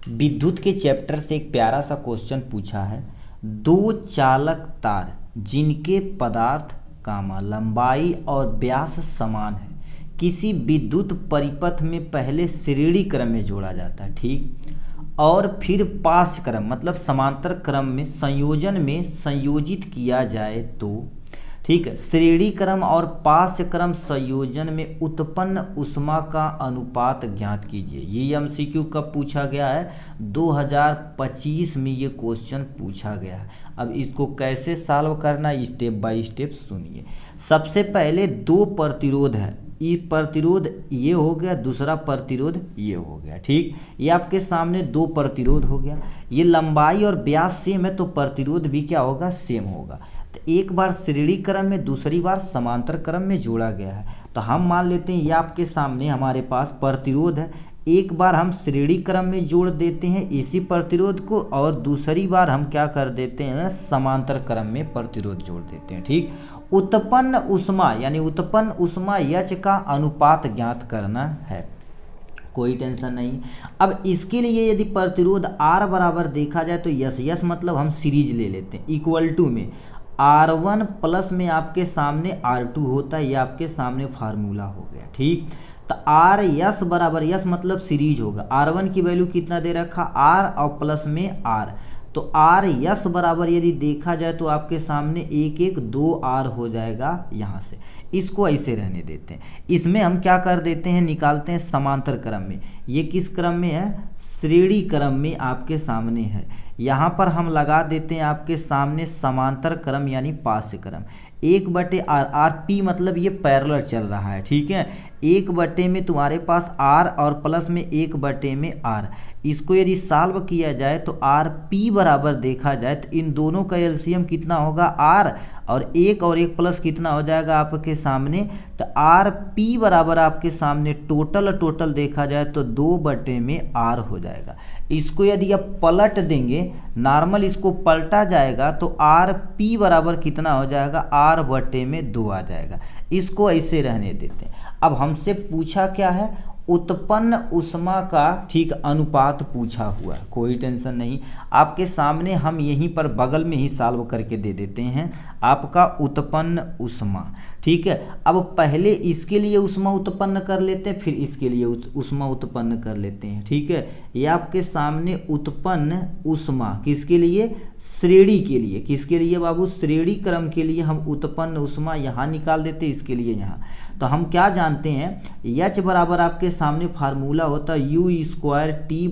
विद्युत के चैप्टर से एक प्यारा सा क्वेश्चन पूछा है। दो चालक तार जिनके पदार्थ कामा लंबाई और व्यास समान है किसी विद्युत परिपथ में पहले श्रेणी क्रम में जोड़ा जाता है, ठीक, और फिर पार्श्व क्रम मतलब समांतर क्रम में संयोजन में संयोजित किया जाए तो, ठीक है, श्रेणी क्रम और पार्श्व क्रम संयोजन में उत्पन्न ऊष्मा का अनुपात ज्ञात कीजिए। ये एमसीक्यू कब पूछा गया है? 2025 में ये क्वेश्चन पूछा गया है। अब इसको कैसे सॉल्व करना, स्टेप बाय स्टेप सुनिए। सबसे पहले दो प्रतिरोध है, ये प्रतिरोध ये हो गया, दूसरा प्रतिरोध ये हो गया, ठीक। ये आपके सामने दो प्रतिरोध हो गया, ये लंबाई और व्यास सेम है तो प्रतिरोध भी क्या होगा? सेम होगा। तो एक बार श्रेणी क्रम में, दूसरी बार समांतर क्रम में जोड़ा गया है। तो हम मान लेते हैं ये आपके सामने हमारे पास प्रतिरोध है, एक बार हम श्रेणी क्रम में जोड़ देते हैं इसी प्रतिरोध को, और दूसरी बार हम क्या कर देते हैं? समांतर क्रम में प्रतिरोध जोड़ देते हैं, ठीक। उत्पन्न ऊष्मा यानी उत्पन्न ऊष्मा H का अनुपात ज्ञात करना है, कोई टेंशन नहीं। अब इसके लिए यदि प्रतिरोध R बराबर देखा जाए तो यस मतलब हम सीरीज ले लेते हैं, इक्वल टू में R1 प्लस में आपके सामने R2 होता है, ये आपके सामने फार्मूला हो गया, ठीक। तो R यस बराबर, यस मतलब सीरीज होगा, R1 की वैल्यू कितना दे रखा? R और प्लस में R, तो R यस बराबर यदि देखा जाए तो आपके सामने 1 1 2 R हो जाएगा यहाँ से। इसको ऐसे रहने देते हैं, इसमें हम क्या कर देते हैं? निकालते हैं समांतर क्रम में। ये किस क्रम में है? श्रेणी क्रम में आपके सामने है। यहाँ पर हम लगा देते हैं आपके सामने समांतर क्रम यानी पार्श्व क्रम। 1/R, आर पी मतलब ये पैरेलल चल रहा है, ठीक है। 1/, में तुम्हारे पास R और प्लस में 1/, में R। इसको यदि सॉल्व किया जाए तो आर पी बराबर देखा जाए तो इन दोनों का एलसीएम कितना होगा? R, और 1 और 1 प्लस कितना हो जाएगा आपके सामने? तो आर पी बराबर आपके सामने टोटल देखा जाए तो 2/, में R हो जाएगा। इसको यदि आप पलट देंगे, नॉर्मल इसको पलटा जाएगा तो आर पी बराबर कितना हो जाएगा? R/, में 2 आ जाएगा। इसको ऐसे रहने देते हैं। अब हमसे पूछा क्या है? उत्पन्न ऊष्मा का, ठीक, अनुपात पूछा हुआ, कोई टेंशन नहीं। आपके सामने हम यहीं पर बगल में ही सॉल्व करके दे देते हैं आपका उत्पन्न ऊष्मा, ठीक है। अब पहले इसके लिए ऊष्मा उत्पन्न कर लेते हैं, फिर इसके लिए ऊष्मा उत्पन्न कर लेते हैं, ठीक है। ये आपके सामने उत्पन्न ऊष्मा किसके लिए? श्रेणी के लिए। किसके लिए बाबू? श्रेणी क्रम के लिए हम उत्पन्न ऊष्मा यहाँ निकाल देते हैं, इसके लिए यहाँ। तो हम क्या जानते हैं? H बराबर आपके सामने फार्मूला होता है U² T/,